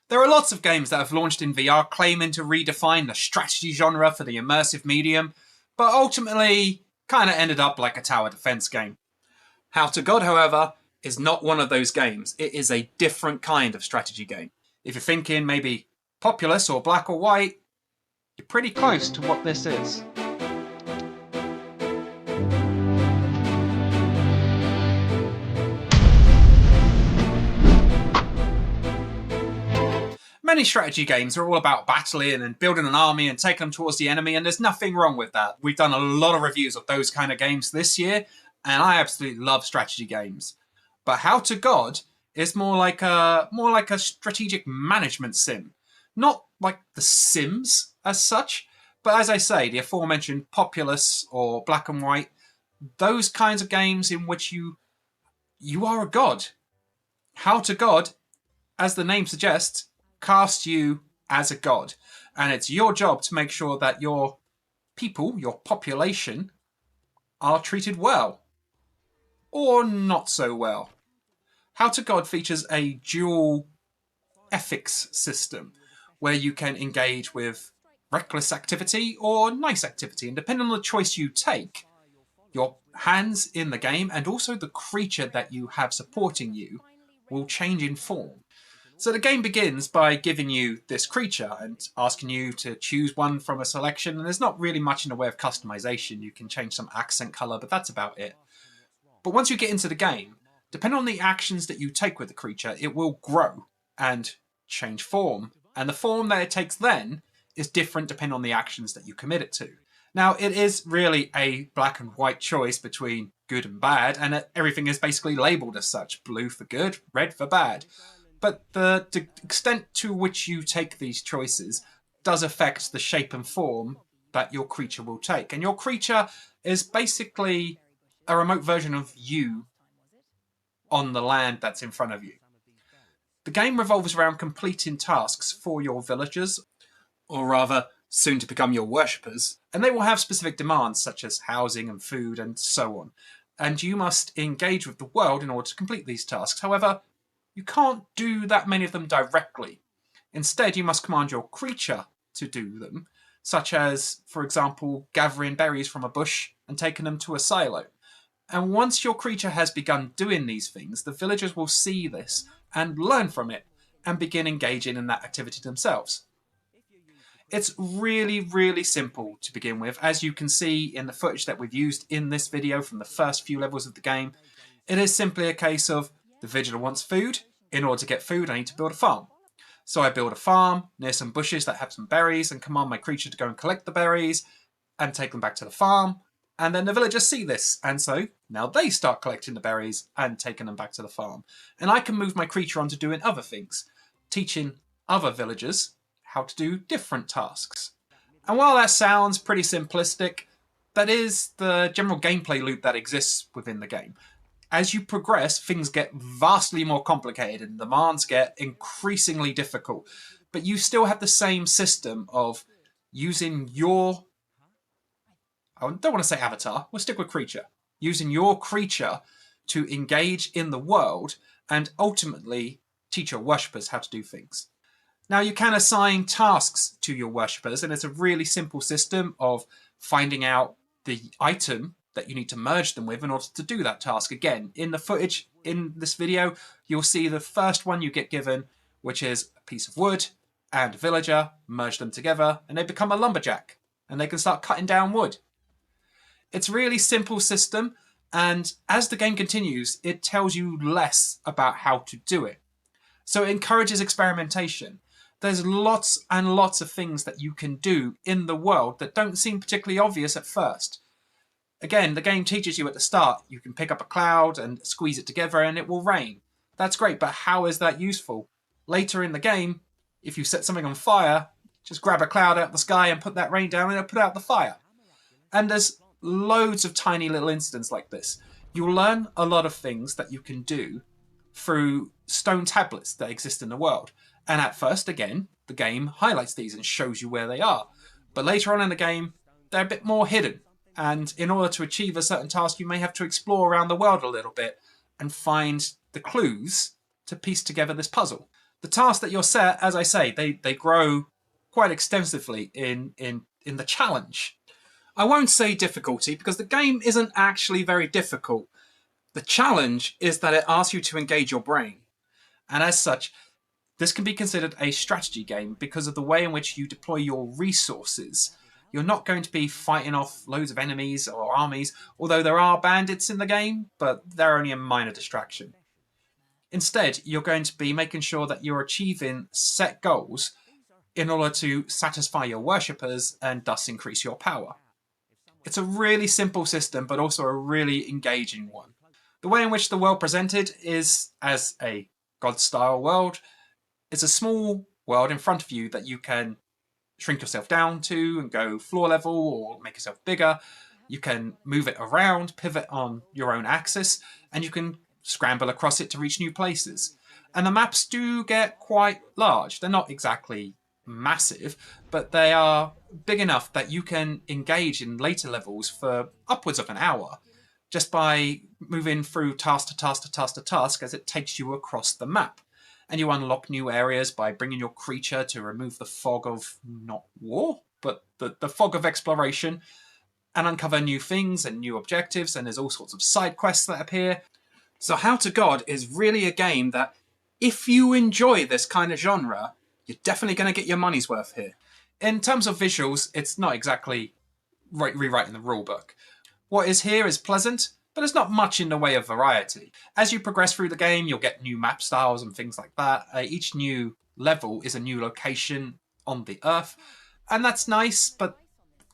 There are lots of games that have launched in VR claiming to redefine the strategy genre for the immersive medium, but ultimately kind of ended up like a tower defense game. How to God, however, is not one of those games. It is a different kind of strategy game. If you're thinking maybe Populous or Black or White, you're pretty close to what this is. Many strategy games are all about battling and building an army and taking them towards the enemy, and there's nothing wrong with that. We've done a lot of reviews of those kind of games this year, and I absolutely love strategy games. But How to God is more like a strategic management sim. Not like The Sims as such, but as I say, the aforementioned Populous or Black and White, those kinds of games in which you are a god. How to God, as the name suggests, cast you as a god, and it's your job to make sure that your people, your population, are treated well or not so well. How to God features a dual ethics system where you can engage with reckless activity or nice activity, and depending on the choice you take, your hands in the game and also the creature that you have supporting you will change in form. So the game begins by giving you this creature and asking you to choose one from a selection, and there's not really much in the way of customization. You can change some accent color, but that's about it. But once you get into the game, depending on the actions that you take with the creature, it will grow and change form. And the form that it takes then is different depending on the actions that you commit it to. Now, it is really a black and white choice between good and bad, and everything is basically labelled as such. Blue for good, red for bad. But the extent to which you take these choices does affect the shape and form that your creature will take. And your creature is basically a remote version of you on the land that's in front of you. The game revolves around completing tasks for your villagers, or rather, soon to become your worshippers, and they will have specific demands such as housing and food and so on. And you must engage with the world in order to complete these tasks. However, you can't do that many of them directly. Instead, you must command your creature to do them, such as, for example, gathering berries from a bush and taking them to a silo. And once your creature has begun doing these things, the villagers will see this and learn from it and begin engaging in that activity themselves. It's really, really simple to begin with. As you can see in the footage that we've used in this video from the first few levels of the game, it is simply a case of the villager wants food. In order to get food, I need to build a farm. So I build a farm near some bushes that have some berries and command my creature to go and collect the berries and take them back to the farm. And then the villagers see this, and so now they start collecting the berries and taking them back to the farm. And I can move my creature on to doing other things, teaching other villagers how to do different tasks. And while that sounds pretty simplistic, that is the general gameplay loop that exists within the game. As you progress, things get vastly more complicated and demands get increasingly difficult. But you still have the same system of using your... I don't want to say avatar, we'll stick with creature. Using your creature to engage in the world and ultimately teach your worshippers how to do things. Now, you can assign tasks to your worshippers, and it's a really simple system of finding out the item that you need to merge them with in order to do that task. Again, in the footage in this video, you'll see the first one you get given, which is a piece of wood and a villager, merge them together, and they become a lumberjack, and they can start cutting down wood. It's a really simple system, and as the game continues, it tells you less about how to do it. So it encourages experimentation. There's lots and lots of things that you can do in the world that don't seem particularly obvious at first. Again, the game teaches you at the start, you can pick up a cloud and squeeze it together and it will rain. That's great, but how is that useful? Later in the game, if you set something on fire, just grab a cloud out of the sky and put that rain down and it'll put out the fire. And there's loads of tiny little incidents like this. You'll learn a lot of things that you can do through stone tablets that exist in the world. And at first, again, the game highlights these and shows you where they are. But later on in the game, they're a bit more hidden. And in order to achieve a certain task, you may have to explore around the world a little bit and find the clues to piece together this puzzle. The tasks that you're set, as I say, they grow quite extensively in the challenge. I won't say difficulty because the game isn't actually very difficult. The challenge is that it asks you to engage your brain. And as such, this can be considered a strategy game because of the way in which you deploy your resources. You're not going to be fighting off loads of enemies or armies, although there are bandits in the game, but they're only a minor distraction. Instead, you're going to be making sure that you're achieving set goals in order to satisfy your worshippers and thus increase your power. It's a really simple system, but also a really engaging one. The way in which the world presented is as a God-style world. It's a small world in front of you that you can shrink yourself down to and go floor level or make yourself bigger. You can move it around, pivot on your own axis, and you can scramble across it to reach new places. And the maps do get quite large. They're not exactly massive, but they are big enough that you can engage in later levels for upwards of an hour just by moving through task to task to task to task as it takes you across the map. And you unlock new areas by bringing your creature to remove the fog of, not war, but the fog of exploration, and uncover new things and new objectives, and there's all sorts of side quests that appear. So How to God is really a game that, if you enjoy this kind of genre, you're definitely going to get your money's worth here. In terms of visuals, it's not exactly rewriting the rulebook. What is here is pleasant, but there's not much in the way of variety. As you progress through the game, you'll get new map styles and things like that. Each new level is a new location on the Earth, and that's nice, but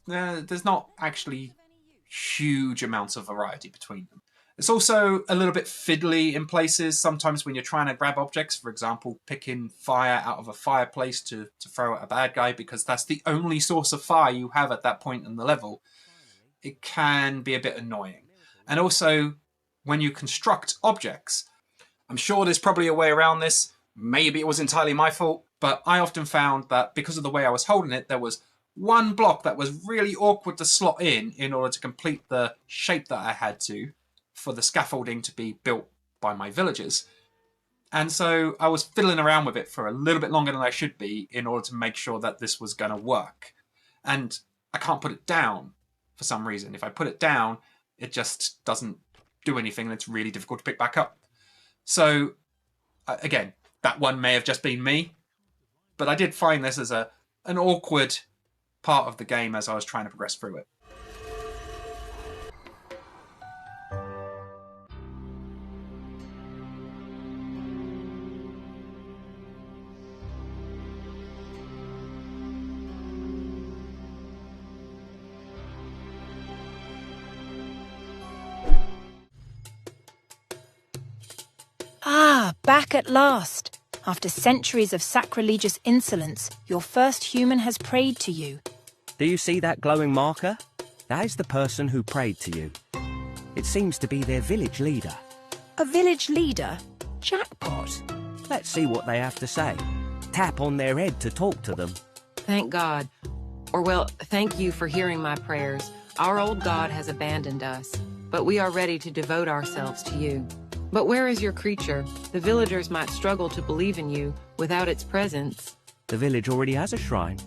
there's not actually huge amounts of variety between them. It's also a little bit fiddly in places. Sometimes when you're trying to grab objects, for example, picking fire out of a fireplace to throw at a bad guy because that's the only source of fire you have at that point in the level, it can be a bit annoying. And also, when you construct objects, I'm sure there's probably a way around this. Maybe it was entirely my fault, but I often found that because of the way I was holding it, there was one block that was really awkward to slot in order to complete the shape that I had to for the scaffolding to be built by my villagers. And so I was fiddling around with it for a little bit longer than I should be in order to make sure that this was going to work. And I can't put it down for some reason. If I put it down, it just doesn't do anything and it's really difficult to pick back up. So again, that one may have just been me, but I did find this as an awkward part of the game as I was trying to progress through it. Ah, back at last! After centuries of sacrilegious insolence, your first human has prayed to you. Do you see that glowing marker? That is the person who prayed to you. It seems to be their village leader. A village leader? Jackpot! Let's see what they have to say. Tap on their head to talk to them. Thank God. Or well, thank you for hearing my prayers. Our old God has abandoned us, but we are ready to devote ourselves to you. But where is your creature? The villagers might struggle to believe in you without its presence. The village already has a shrine.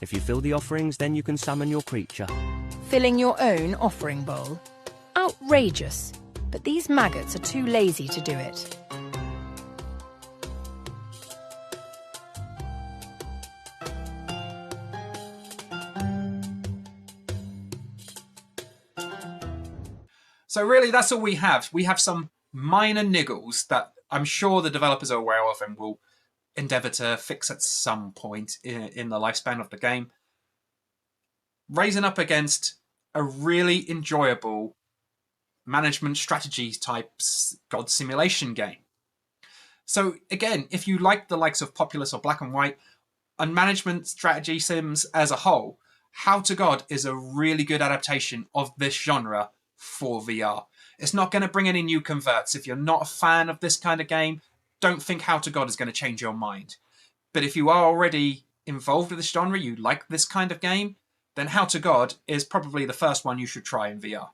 If you fill the offerings, then you can summon your creature. Filling your own offering bowl? Outrageous! But these maggots are too lazy to do it. So really, that's all we have. We have some minor niggles that I'm sure the developers are aware of and will endeavour to fix at some point in the lifespan of the game. Raising up against a really enjoyable management strategy type god simulation game. So again, if you like the likes of Populous or Black and White and management strategy sims as a whole, How to God is a really good adaptation of this genre for VR. It's not going to bring any new converts. If you're not a fan of this kind of game, don't think How to God is going to change your mind. But if you are already involved with this genre, you like this kind of game, then How to God is probably the first one you should try in VR.